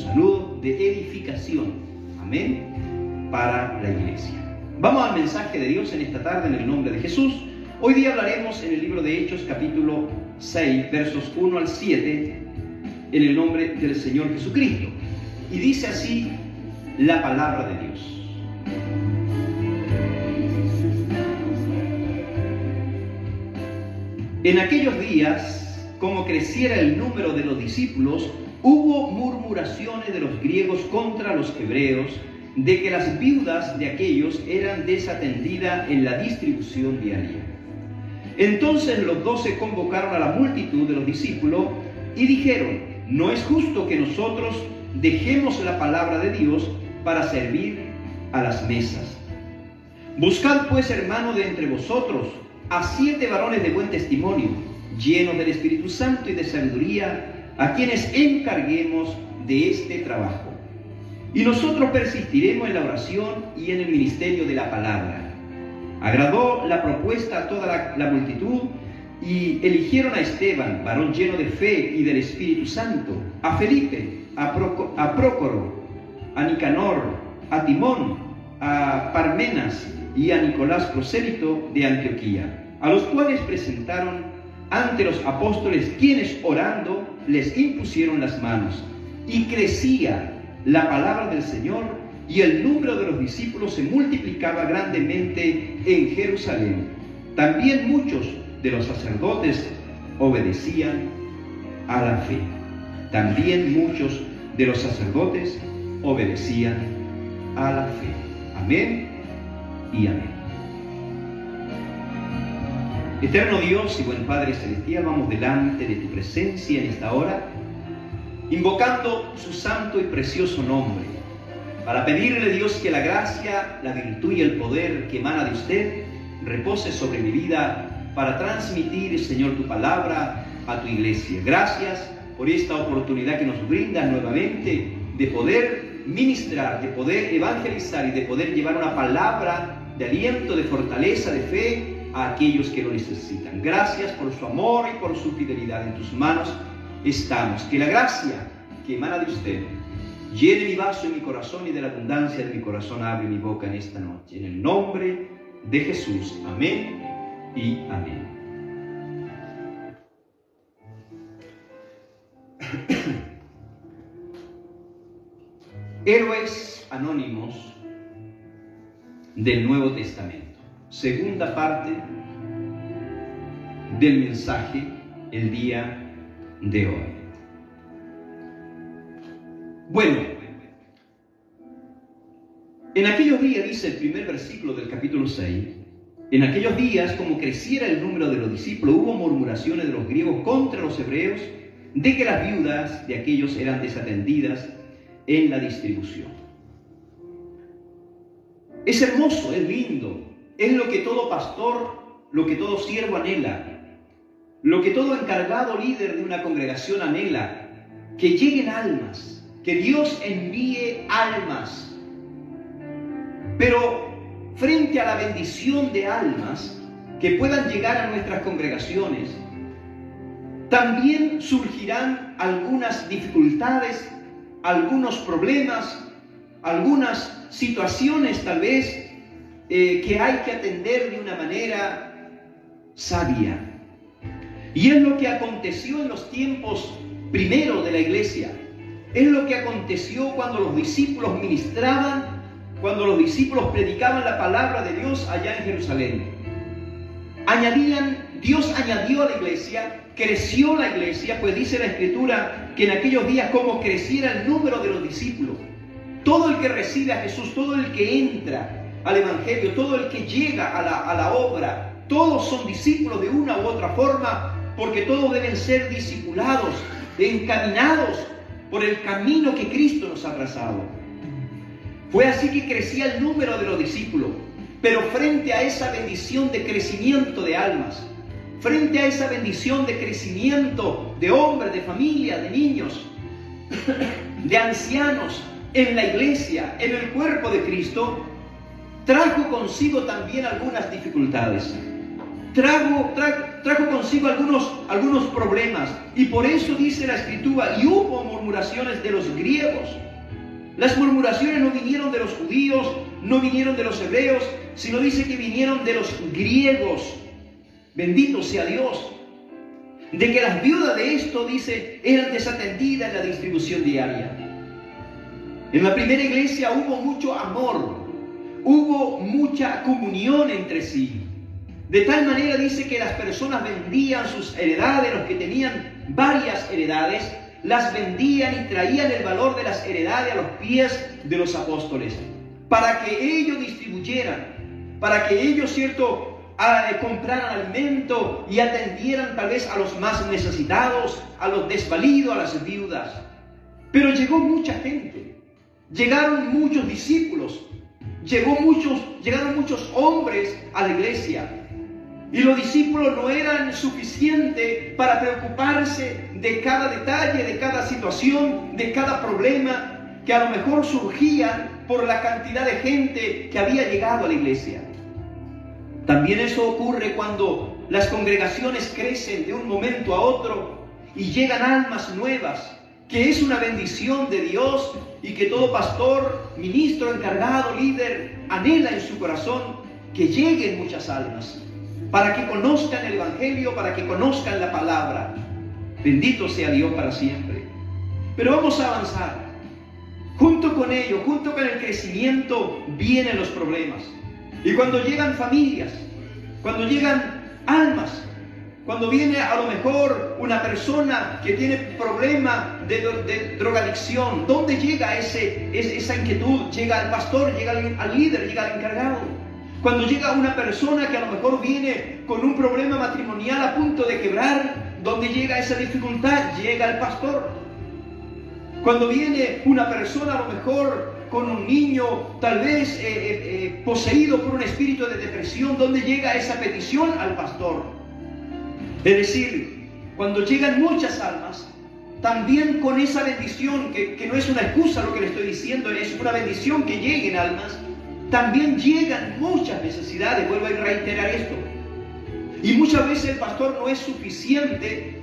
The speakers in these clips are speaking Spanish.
saludo de edificación, amén, para la iglesia. Vamos al mensaje de Dios en esta tarde en el nombre de Jesús. Hoy día hablaremos en el libro de Hechos, capítulo 6, versos 1 al 7, en el nombre del Señor Jesucristo. Y dice así la palabra de Dios. En aquellos días, como creciera el número de los discípulos, hubo murmuraciones de los griegos contra los hebreos, de que las viudas de aquellos eran desatendidas en la distribución diaria. Entonces los 12 convocaron a la multitud de los discípulos y dijeron: no es justo que nosotros dejemos la palabra de Dios para servir a las mesas. Buscad pues, hermanos, de entre vosotros a 7 varones de buen testimonio, llenos del Espíritu Santo y de sabiduría, a quienes encarguemos de este trabajo. Y nosotros persistiremos en la oración y en el ministerio de la palabra. Agradó la propuesta a toda la multitud, y eligieron a Esteban, varón lleno de fe y del Espíritu Santo, a Felipe, a Prócoro, a Nicanor, a Timón, a Parmenas y a Nicolás, prosélito de Antioquía, a los cuales presentaron ante los apóstoles, quienes orando les impusieron las manos. Y crecía la palabra del Señor, y el número de los discípulos se multiplicaba grandemente en Jerusalén. También muchos de los sacerdotes obedecían a la fe. También muchos de los sacerdotes obedecían a la fe. Amén y amén. Eterno Dios y buen Padre Celestial, vamos delante de tu presencia en esta hora, invocando su santo y precioso nombre, para pedirle, Dios, que la gracia, la virtud y el poder que emana de usted repose sobre mi vida para transmitir, Señor, tu palabra a tu iglesia. Gracias por esta oportunidad que nos brinda nuevamente de poder ministrar, de poder evangelizar y de poder llevar una palabra de aliento, de fortaleza, de fe a aquellos que lo necesitan. Gracias por su amor y por su fidelidad. En tus manos estamos. Que la gracia que emana de usted llene mi vaso y mi corazón, y de la abundancia de mi corazón abre mi boca en esta noche. En el nombre de Jesús. Amén y amén. Héroes anónimos del Nuevo Testamento. Segunda parte del mensaje el día de hoy. Bueno, en aquellos días, dice el primer versículo del capítulo 6, en aquellos días, como creciera el número de los discípulos, hubo murmuraciones de los griegos contra los hebreos, de que las viudas de aquellos eran desatendidas en la distribución. Es hermoso, es lindo, es lo que todo pastor, lo que todo siervo anhela, lo que todo encargado líder de una congregación anhela, que lleguen almas, que Dios envíe almas. Pero frente a la bendición de almas que puedan llegar a nuestras congregaciones, también surgirán algunas dificultades, algunos problemas, algunas situaciones tal vez que hay que atender de una manera sabia. Y es lo que aconteció en los tiempos primeros de la iglesia. Es lo que aconteció cuando los discípulos ministraban, cuando los discípulos predicaban la palabra de Dios allá en Jerusalén. Dios añadió a la iglesia, creció la iglesia, pues dice la Escritura que en aquellos días, como creciera el número de los discípulos, todo el que recibe a Jesús, todo el que entra al Evangelio, todo el que llega a la obra, todos son discípulos de una u otra forma, porque todos deben ser discipulados, encaminados por el camino que Cristo nos ha trazado. Fue así que crecía el número de los discípulos, pero frente a esa bendición de crecimiento de almas, frente a esa bendición de crecimiento de hombres, de familia, de niños, de ancianos en la iglesia, en el cuerpo de Cristo, trajo consigo también algunas dificultades. trajo consigo algunos problemas. Y por eso dice la Escritura, y hubo murmuraciones de los griegos. Las murmuraciones no vinieron de los judíos, no vinieron de los hebreos, sino dice que vinieron de los griegos. Bendito sea Dios. De que las viudas de esto, dice, eran desatendidas en la distribución diaria. En la primera iglesia hubo mucho amor, hubo mucha comunión entre sí. De tal manera dice que las personas vendían sus heredades, los que tenían varias heredades, las vendían y traían el valor de las heredades a los pies de los apóstoles, para que ellos distribuyeran, para que ellos, compraran alimento y atendieran tal vez a los más necesitados, a los desvalidos, a las viudas. Pero llegó mucha gente, llegaron muchos discípulos, llegaron muchos hombres a la iglesia. Y los discípulos no eran suficientes para preocuparse de cada detalle, de cada situación, de cada problema que a lo mejor surgía por la cantidad de gente que había llegado a la iglesia. También eso ocurre cuando las congregaciones crecen de un momento a otro y llegan almas nuevas, que es una bendición de Dios y que todo pastor, ministro, encargado, líder, anhela en su corazón que lleguen muchas almas, para que conozcan el Evangelio, para que conozcan la palabra. Bendito sea Dios para siempre. Pero vamos a avanzar. Junto con ello, junto con el crecimiento, vienen los problemas. Y cuando llegan familias, cuando llegan almas, cuando viene a lo mejor una persona que tiene problema de drogadicción, ¿dónde llega esa inquietud? Llega al pastor, llega al líder, llega al encargado. Cuando llega una persona que a lo mejor viene con un problema matrimonial a punto de quebrar, ¿dónde llega esa dificultad? Llega al pastor. Cuando viene una persona a lo mejor con un niño tal vez poseído por un espíritu de depresión, ¿dónde llega esa petición? Al pastor. Es decir, cuando llegan muchas almas, también con esa bendición, que no es una excusa lo que le estoy diciendo, es una bendición que lleguen almas, también llegan muchas necesidades. Vuelvo a reiterar esto. Y muchas veces el pastor no es suficiente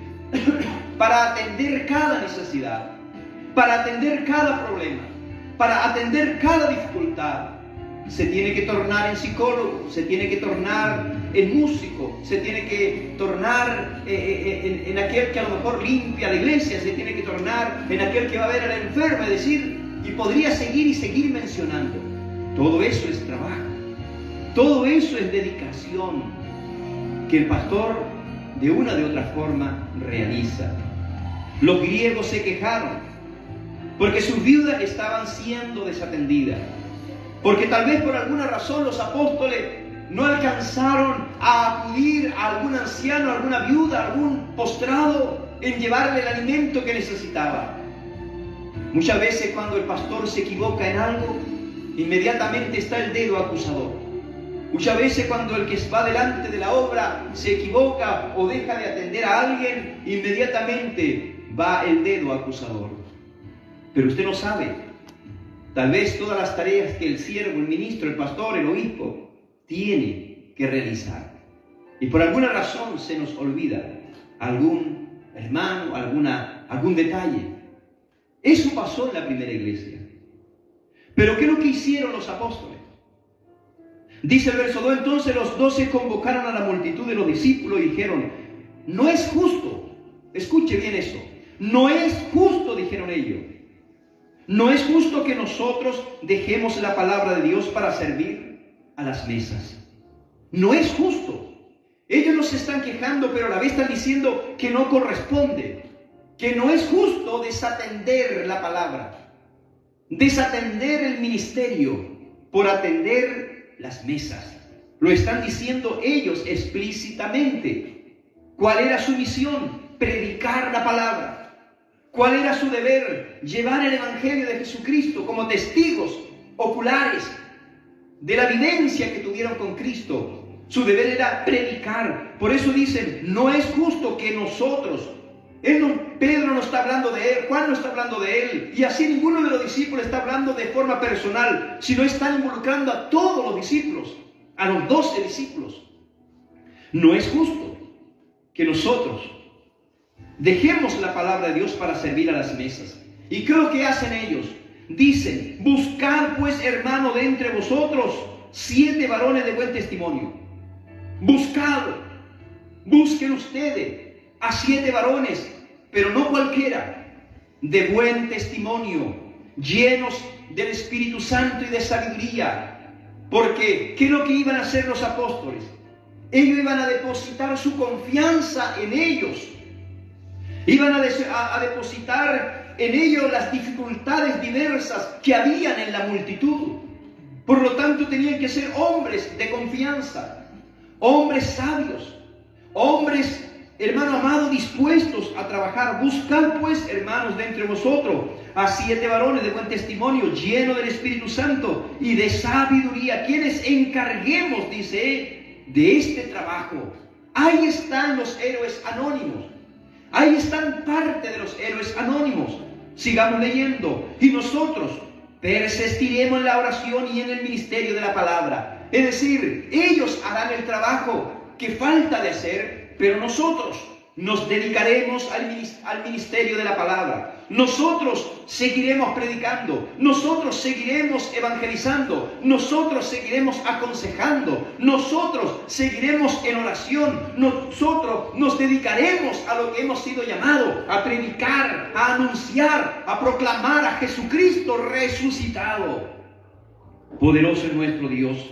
para atender cada necesidad, para atender cada problema, para atender cada dificultad. Se tiene que tornar en psicólogo, se tiene que tornar en músico, se tiene que tornar en aquel que a lo mejor limpia la iglesia, se tiene que tornar en aquel que va a ver a la enferma, es decir, y podría seguir y seguir mencionando. Todo eso es trabajo, todo eso es dedicación que el pastor de una u otra forma realiza. Los griegos se quejaron porque sus viudas estaban siendo desatendidas, porque tal vez por alguna razón los apóstoles no alcanzaron a acudir a algún anciano, a alguna viuda, a algún postrado en llevarle el alimento que necesitaba. Muchas veces cuando el pastor se equivoca en algo, inmediatamente está el dedo acusador. Muchas veces cuando el que va delante de la obra se equivoca o deja de atender a alguien, inmediatamente va el dedo acusador. Pero usted no sabe, tal vez todas las tareas que el siervo, el ministro, el pastor, el obispo tiene que realizar. Y por alguna razón se nos olvida algún hermano, algún detalle. Eso pasó en la primera iglesia. Pero ¿qué es lo que hicieron los apóstoles? Dice el verso 2, entonces los 12 convocaron a la multitud de los discípulos y dijeron, no es justo, escuche bien eso, no es justo, dijeron ellos, no es justo que nosotros dejemos la palabra de Dios para servir a las mesas. No es justo. Ellos no se están quejando, pero a la vez están diciendo que no corresponde, que no es justo desatender la palabra, desatender el ministerio por atender las mesas. Lo están diciendo ellos explícitamente. ¿Cuál era su misión? Predicar la palabra. ¿Cuál era su deber? Llevar el Evangelio de Jesucristo como testigos oculares de la vivencia que tuvieron con Cristo. Su deber era predicar. Por eso dicen, no es justo que nosotros... Pedro no está hablando de él, Juan no está hablando de él, y así ninguno de los discípulos está hablando de forma personal, sino están involucrando a todos los discípulos, a los 12 discípulos. No es justo que nosotros dejemos la palabra de Dios para servir a las mesas. ¿Y qué es lo que hacen ellos? Dicen: buscad pues, hermano, de entre vosotros 7 varones de buen testimonio. Busquen ustedes a 7 varones, pero no cualquiera, de buen testimonio, llenos del Espíritu Santo y de sabiduría. Porque, ¿qué es lo que iban a hacer los apóstoles? Ellos iban a depositar su confianza en ellos. Iban a depositar en ellos las dificultades diversas que habían en la multitud. Por lo tanto, tenían que ser hombres de confianza, hombres sabios, hombres, hermano amado, dispuestos a trabajar. Buscad pues, hermanos, de entre vosotros a 7 varones de buen testimonio, llenos del Espíritu Santo y de sabiduría, quienes encarguemos, dice, de este trabajo. Ahí están los héroes anónimos. Ahí están parte de los héroes anónimos. Sigamos leyendo. Y nosotros persistiremos en la oración y en el ministerio de la palabra. Es decir, ellos harán el trabajo que falta de hacer, pero nosotros nos dedicaremos al ministerio de la palabra. Nosotros seguiremos predicando, nosotros seguiremos evangelizando, nosotros seguiremos aconsejando, nosotros seguiremos en oración, nosotros nos dedicaremos a lo que hemos sido llamados, a predicar, a anunciar, a proclamar a Jesucristo resucitado. Poderoso es nuestro Dios.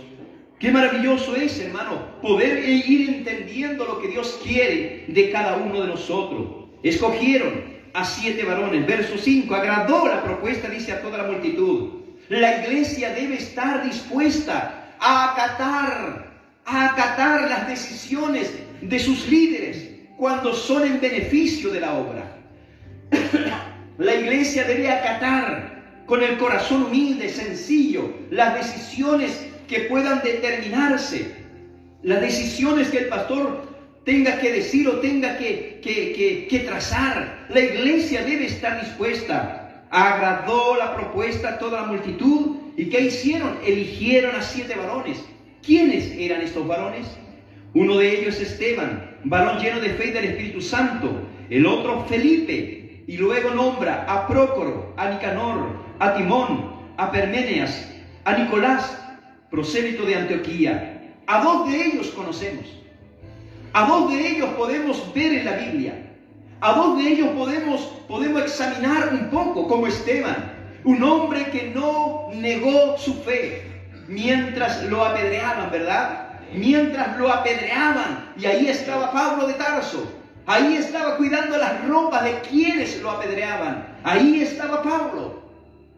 Qué maravilloso es, hermano, poder ir entendiendo lo que Dios quiere de cada uno de nosotros. Escogieron a 7 varones. Verso 5, agradó la propuesta, dice, a toda la multitud. La iglesia debe estar dispuesta a acatar las decisiones de sus líderes cuando son en beneficio de la obra. La iglesia debe acatar con el corazón humilde, sencillo, las decisiones que puedan determinarse, las decisiones que el pastor tenga que decir o tenga que trazar. La iglesia debe estar dispuesta. Agradó la propuesta a toda la multitud. ¿Y qué hicieron? Eligieron a 7 varones. ¿Quiénes eran estos varones? Uno de ellos es Esteban, varón lleno de fe y del Espíritu Santo. El otro, Felipe. Y luego nombra a Prócoro, a Nicanor, a Timón, a Parmenas, a Nicolás, prosélito de Antioquía. A 2 de ellos conocemos. A 2 de ellos podemos ver en la Biblia. A 2 de ellos podemos examinar un poco, como Esteban, un hombre que no negó su fe mientras lo apedreaban, ¿verdad? Mientras lo apedreaban. Y ahí estaba Pablo de Tarso. Ahí estaba cuidando las ropas de quienes lo apedreaban. Ahí estaba Pablo.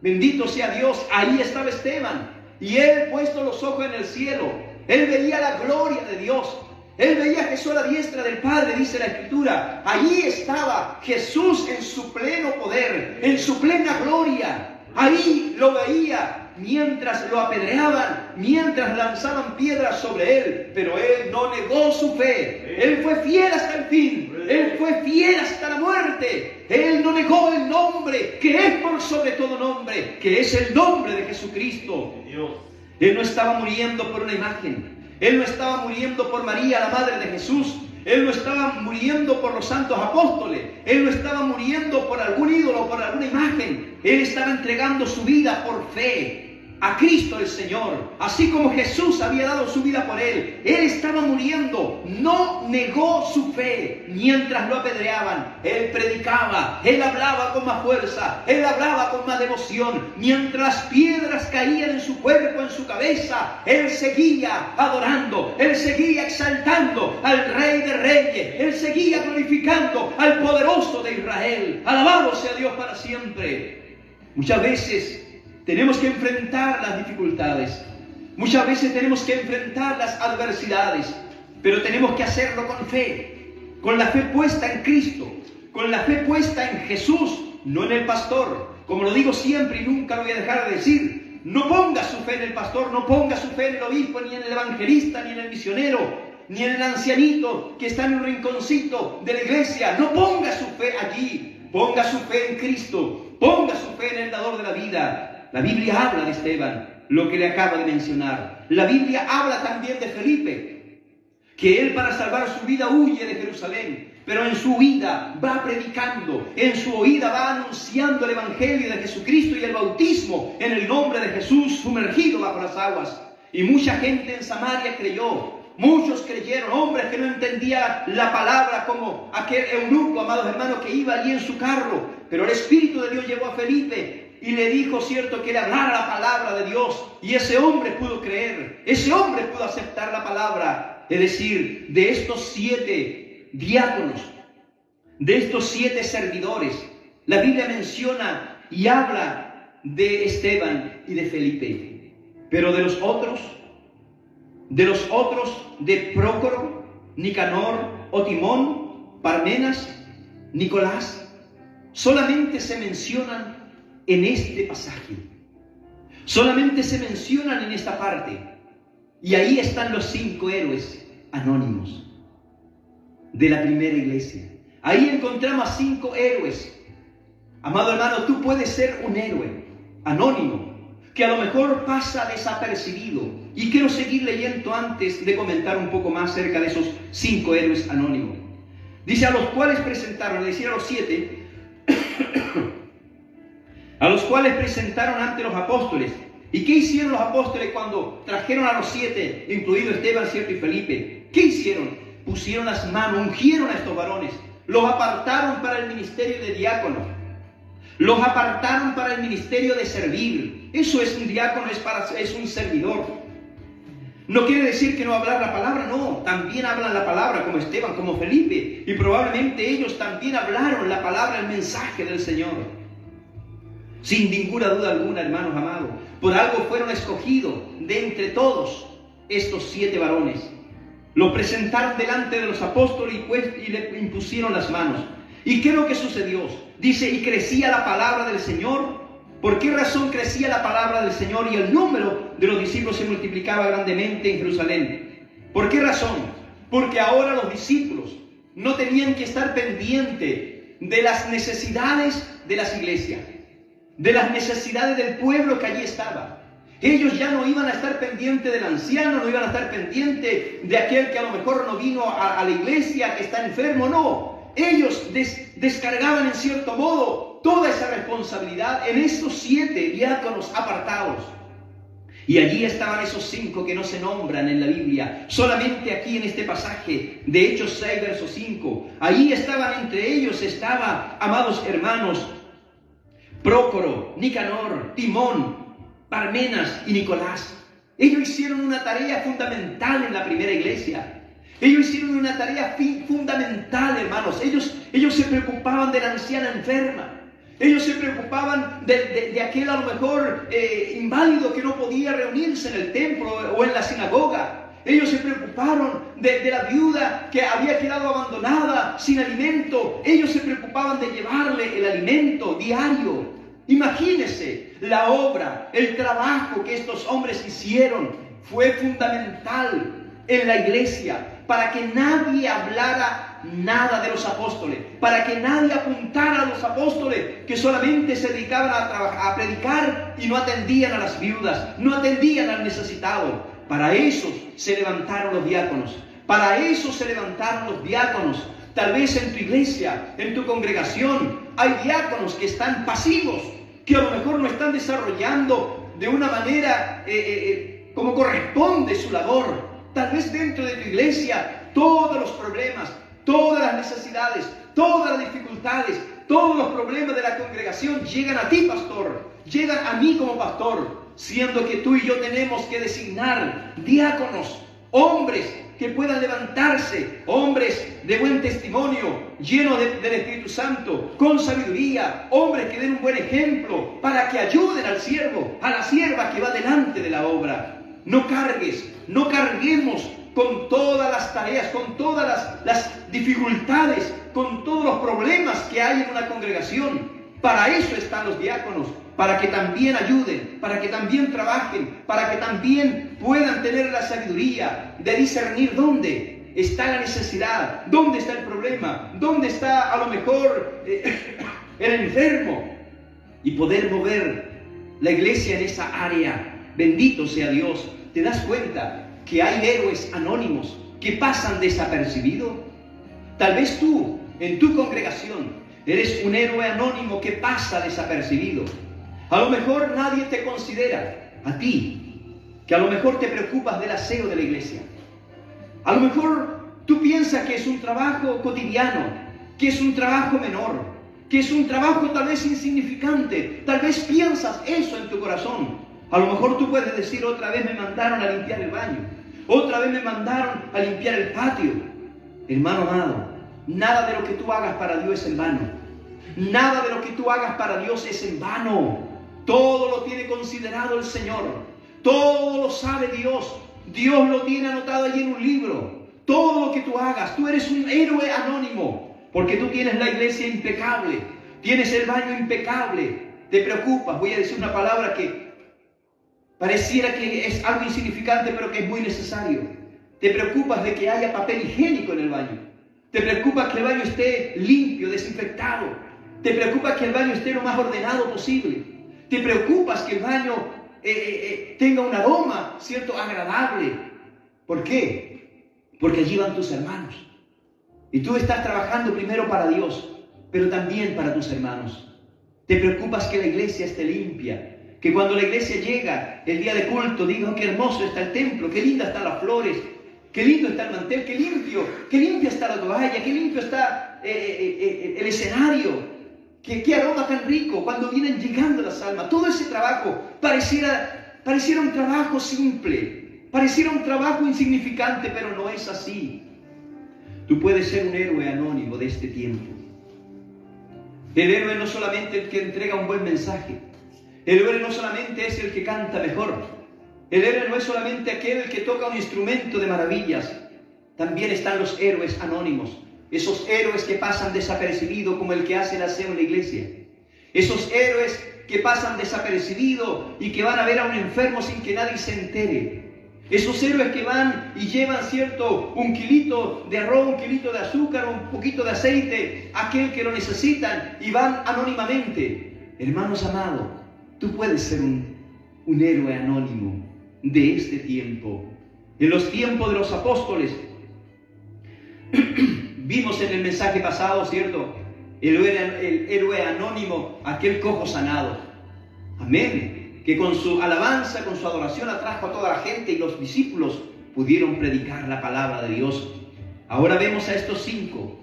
Bendito sea Dios. Ahí estaba Esteban. Y él, puesto los ojos en el cielo, él veía la gloria de Dios. Él veía a Jesús a la diestra del Padre, dice la Escritura. Allí estaba Jesús en su pleno poder, en su plena gloria. Ahí lo veía mientras lo apedreaban, mientras lanzaban piedras sobre él. Pero él no negó su fe. Él fue fiel hasta el fin. Él fue fiel hasta la muerte. Él no negó el nombre que es por sobre todo nombre, que es el nombre de Jesucristo. Él no estaba muriendo por una imagen. Él no estaba muriendo por María, la madre de Jesús. Él no estaba muriendo por los santos apóstoles. Él no estaba muriendo por algún ídolo, por alguna imagen. Él estaba entregando su vida por fe a Cristo el Señor. Así como Jesús había dado su vida por él. Él estaba muriendo. No negó su fe mientras lo apedreaban. Él predicaba. Él hablaba con más fuerza. Él hablaba con más devoción. Mientras las piedras caían en su cuerpo, en su cabeza, él seguía adorando. Él seguía exaltando al Rey de Reyes. Él seguía glorificando al poderoso de Israel. Alabado sea Dios para siempre. Muchas veces tenemos que enfrentar las dificultades. Muchas veces tenemos que enfrentar las adversidades. Pero tenemos que hacerlo con fe. Con la fe puesta en Cristo. Con la fe puesta en Jesús. No en el pastor. Como lo digo siempre y nunca lo voy a dejar de decir. No ponga su fe en el pastor. No ponga su fe en el obispo, ni en el evangelista, ni en el misionero, ni en el ancianito que está en un rinconcito de la iglesia. No ponga su fe allí. Ponga su fe en Cristo. Ponga su fe en el dador de la vida. La Biblia habla de Esteban, lo que le acabo de mencionar. La Biblia habla también de Felipe. que él para salvar su vida huye de Jerusalén, pero en su huida va predicando, en su huida va anunciando el Evangelio de Jesucristo y el bautismo en el nombre de Jesús sumergido bajo las aguas. Y mucha gente en Samaria creyó, muchos creyeron, hombres que no entendían la palabra, como aquel eunuco, amados hermanos, que iba allí en su carro, pero el Espíritu de Dios llegó a Felipe y le dijo, cierto, que le hablara la palabra de Dios, y ese hombre pudo creer, ese hombre pudo aceptar la palabra. Es decir, de estos 7 diáconos, de estos 7 servidores, la Biblia menciona y habla de Esteban y de Felipe. Pero de los otros, de Prócoro, Nicanor, o Timón, Parmenas, Nicolás, solamente se mencionan en este pasaje. Solamente se mencionan en esta parte. Y ahí están los 5 héroes anónimos de la primera iglesia. Ahí encontramos 5 héroes. Amado hermano, tú puedes ser un héroe anónimo, que a lo mejor pasa desapercibido. Y quiero seguir leyendo antes de comentar un poco más acerca de esos 5 héroes anónimos. Dice, a los cuales presentaron, es decir, a los 7, a los cuales presentaron ante los apóstoles. ¿Y qué hicieron los apóstoles cuando trajeron a los 7, incluido Esteban, cierto, y Felipe? ¿Qué hicieron? Pusieron las manos, ungieron a estos varones, los apartaron para el ministerio de diácono, los apartaron para el ministerio de servir. Eso es un diácono, es un servidor. No quiere decir que no hablar la palabra, no, también hablan la palabra, como Esteban, como Felipe, y probablemente ellos también hablaron la palabra, el mensaje del Señor. Sin ninguna duda alguna, hermanos amados, por algo fueron escogidos de entre todos estos 7 varones. Lo presentaron delante de los apóstoles y le impusieron las manos. ¿Y qué es lo que sucedió? Dice, y crecía la palabra del Señor. ¿Por qué razón crecía la palabra del Señor y el número de los discípulos se multiplicaba grandemente en Jerusalén? ¿Por qué razón? Porque ahora los discípulos no tenían que estar pendientes de las necesidades de las iglesias, de las necesidades del pueblo que allí estaba. Ellos ya no iban a estar pendientes del anciano, no iban a estar pendientes de aquel que a lo mejor no vino a la iglesia, que está enfermo, no. Ellos descargaban en cierto modo toda esa responsabilidad en esos 7 diáconos apartados. Y allí estaban esos 5 que no se nombran en la Biblia, solamente aquí en este pasaje de Hechos 6, verso 5. Allí estaban, entre ellos estaba, amados hermanos, Prócoro, Nicanor, Timón, Parmenas y Nicolás. Ellos hicieron una tarea fundamental en la primera iglesia. Ellos hicieron una tarea fundamental, hermanos. Ellos se preocupaban de la anciana enferma. Ellos se preocupaban de aquel a lo mejor inválido que no podía reunirse en el templo o en la sinagoga. Ellos se preocuparon de la viuda que había quedado abandonada, sin alimento. Ellos se preocupaban de llevarle el alimento diario. Imagínense, la obra, el trabajo que estos hombres hicieron fue fundamental en la iglesia, para que nadie hablara nada de los apóstoles, para que nadie apuntara a los apóstoles que solamente se dedicaban a predicar y no atendían a las viudas, no atendían al necesitado. Para eso se levantaron los diáconos, para eso se levantaron los diáconos. Tal vez en tu iglesia, en tu congregación, hay diáconos que están pasivos, que a lo mejor no están desarrollando de una manera como corresponde su labor. Tal vez dentro de tu iglesia todos los problemas, todas las necesidades, todas las dificultades, todos los problemas de la congregación llegan a ti, pastor, llegan a mí como pastor, siendo que tú y yo tenemos que designar diáconos, hombres que puedan levantarse, hombres de buen testimonio, llenos del Espíritu Santo, con sabiduría, hombres que den un buen ejemplo para que ayuden al siervo, a la sierva que va delante de la obra. No carguemos con todas las tareas, con todas las dificultades, con todos los problemas que hay en una congregación. Para eso están los diáconos, para que también ayuden, para que también trabajen, para que también puedan tener la sabiduría de discernir dónde está la necesidad, dónde está el problema, dónde está a lo mejor el enfermo, y poder mover la iglesia en esa área. Bendito sea Dios. ¿Te das cuenta que hay héroes anónimos que pasan desapercibidos. Tal vez tú, en tu congregación, eres un héroe anónimo que pasa desapercibido. A lo mejor nadie te considera, a ti, que a lo mejor te preocupas del aseo de la iglesia. A lo mejor tú piensas que es un trabajo cotidiano, que es un trabajo menor, que es un trabajo tal vez insignificante. Tal vez piensas eso en tu corazón. A lo mejor tú puedes decir: otra vez me mandaron a limpiar el baño, otra vez me mandaron a limpiar el patio. Hermano amado, nada de lo que tú hagas para Dios es en vano. Nada de lo que tú hagas para Dios es en vano. Todo lo tiene considerado el Señor. Todo lo sabe Dios. Dios lo tiene anotado allí en un libro. Todo lo que tú hagas, tú eres un héroe anónimo, porque tú tienes la iglesia impecable, tienes el baño impecable. Te preocupas, voy a decir una palabra que pareciera que es algo insignificante, pero que es muy necesario. Te preocupas de que haya papel higiénico en el baño. Te preocupas que el baño esté limpio, desinfectado. Te preocupas que el baño esté lo más ordenado posible. Te preocupas que el baño tenga un aroma, ¿cierto?, agradable. ¿Por qué? Porque allí van tus hermanos. Y tú estás trabajando primero para Dios, pero también para tus hermanos. Te preocupas que la iglesia esté limpia. Que cuando la iglesia llega el día de culto, digan: qué hermoso está el templo, qué lindas están las flores, qué lindo está el mantel, qué limpia está la toalla, qué limpio está el escenario. Qué aroma tan rico cuando vienen llegando las almas. Todo ese trabajo pareciera un trabajo simple, pareciera un trabajo insignificante, pero no es así. Tú puedes ser un héroe anónimo de este tiempo. El héroe no solamente el que entrega un buen mensaje. El héroe no solamente es el que canta mejor. El héroe no es solamente aquel que toca un instrumento de maravillas. También están los héroes anónimos. Esos héroes que pasan desapercibidos, como el que hace el aseo en la iglesia. Esos héroes que pasan desapercibidos y que van a ver a un enfermo sin que nadie se entere. Esos héroes que van y llevan, ¿cierto?, un kilito de arroz, un kilito de azúcar, un poquito de aceite a aquel que lo necesitan, y van anónimamente. Hermanos amados, tú puedes ser un héroe anónimo de este tiempo. En los tiempos de los apóstoles, vimos en el mensaje pasado, ¿cierto?, el héroe anónimo, aquel cojo sanado. Amén. Que con su alabanza, con su adoración atrajo a toda la gente, y los discípulos pudieron predicar la palabra de Dios. Ahora vemos a estos 5.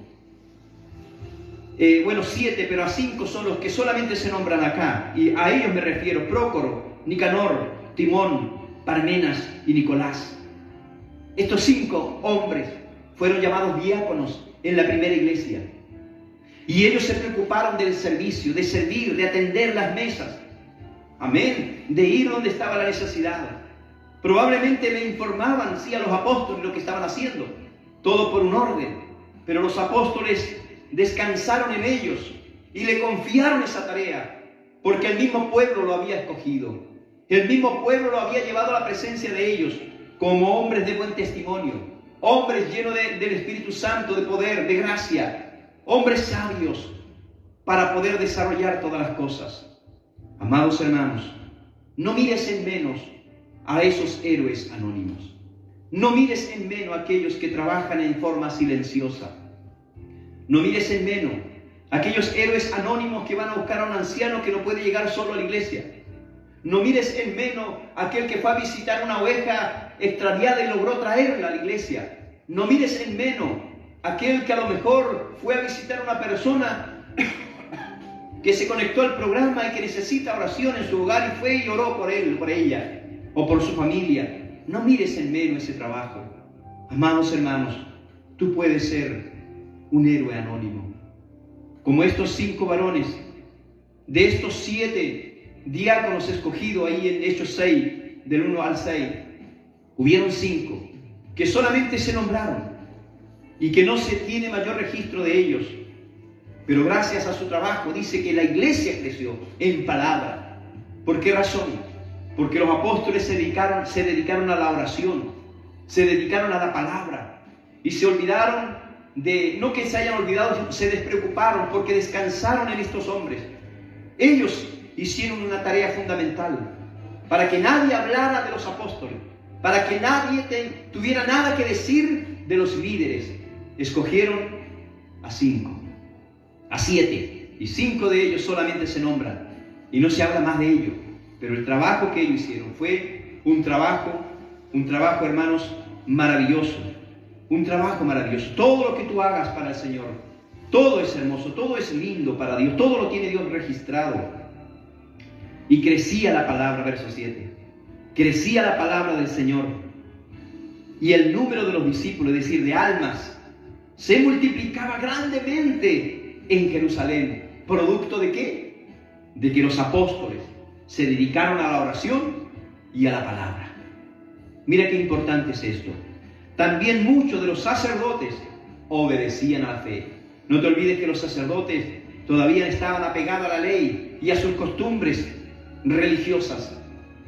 7, pero a 5 son los que solamente se nombran acá. Y a ellos me refiero: Prócoro, Nicanor, Timón, Parmenas y Nicolás. Estos 5 hombres fueron llamados diáconos en la primera iglesia. Y ellos se preocuparon del servicio, de servir, de atender las mesas. Amén. De ir donde estaba la necesidad. Probablemente le informaban, sí, a los apóstoles lo que estaban haciendo. Todo por un orden. Pero los apóstoles descansaron en ellos y le confiaron esa tarea, porque el mismo pueblo lo había escogido. El mismo pueblo lo había llevado a la presencia de ellos como hombres de buen testimonio, hombres llenos del Espíritu Santo, de poder, de gracia, hombres sabios para poder desarrollar todas las cosas. Amados hermanos, no mires en menos a esos héroes anónimos. No mires en menos a aquellos que trabajan en forma silenciosa. No mires en menos a aquellos héroes anónimos que van a buscar a un anciano que no puede llegar solo a la iglesia. No mires en menos a aquel que fue a visitar una oveja extraviada y logró traerla a la iglesia. No mires en menos a aquel que a lo mejor fue a visitar a una persona que se conectó al programa y que necesita oración en su hogar y fue y oró por él, por ella o por su familia. No mires en menos ese trabajo. Amados hermanos, tú puedes ser un héroe anónimo. Como estos 5 varones, de estos 7 diáconos escogidos ahí en Hechos 6, del 1 al 6, hubieron 5 que solamente se nombraron y que no se tiene mayor registro de ellos. Pero gracias a su trabajo dice que la iglesia creció en palabra. ¿Por qué razón? Porque los apóstoles se dedicaron a la oración, se dedicaron a la palabra y se olvidaron no que se hayan olvidado, se despreocuparon porque descansaron en estos hombres. Ellos hicieron una tarea fundamental para que nadie hablara de los apóstoles, para que nadie tuviera nada que decir de los líderes escogieron a 5, a 7, y 5 de ellos solamente se nombran y no se habla más de ellos. Pero el trabajo que ellos hicieron fue un trabajo, hermanos, maravilloso. Un trabajo maravilloso. Todo lo que tú hagas para el Señor, todo es hermoso, todo es lindo para Dios, todo lo tiene Dios registrado. Y crecía la palabra, verso 7. Crecía la palabra del Señor. Y el número de los discípulos, es decir, de almas, se multiplicaba grandemente en Jerusalén. ¿Producto de qué? De que los apóstoles se dedicaron a la oración y a la palabra. Mira qué importante es esto. También muchos de los sacerdotes obedecían a la fe. No te olvides que los sacerdotes todavía estaban apegados a la ley y a sus costumbres religiosas.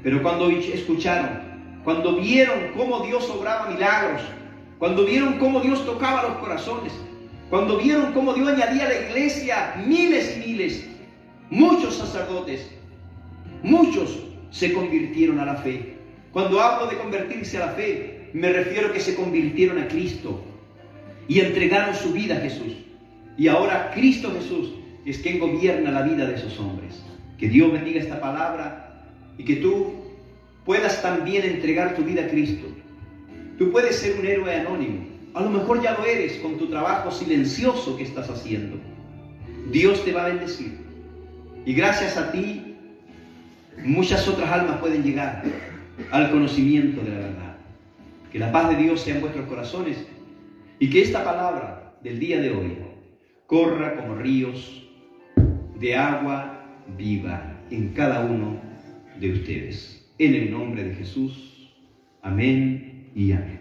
Pero cuando escucharon, cuando vieron cómo Dios obraba milagros, cuando vieron cómo Dios tocaba los corazones, cuando vieron cómo Dios añadía a la iglesia miles y miles, muchos sacerdotes, muchos se convirtieron a la fe. Cuando hablo de convertirse a la fe, me refiero a que se convirtieron a Cristo y entregaron su vida a Jesús. Y ahora Cristo Jesús es quien gobierna la vida de esos hombres. Que Dios bendiga esta palabra y que tú puedas también entregar tu vida a Cristo. Tú puedes ser un héroe anónimo. A lo mejor ya lo eres con tu trabajo silencioso que estás haciendo. Dios te va a bendecir. Y gracias a ti, muchas otras almas pueden llegar al conocimiento de la verdad. Que la paz de Dios sea en vuestros corazones y que esta palabra del día de hoy corra como ríos de agua viva en cada uno de ustedes. En el nombre de Jesús. Amén y amén.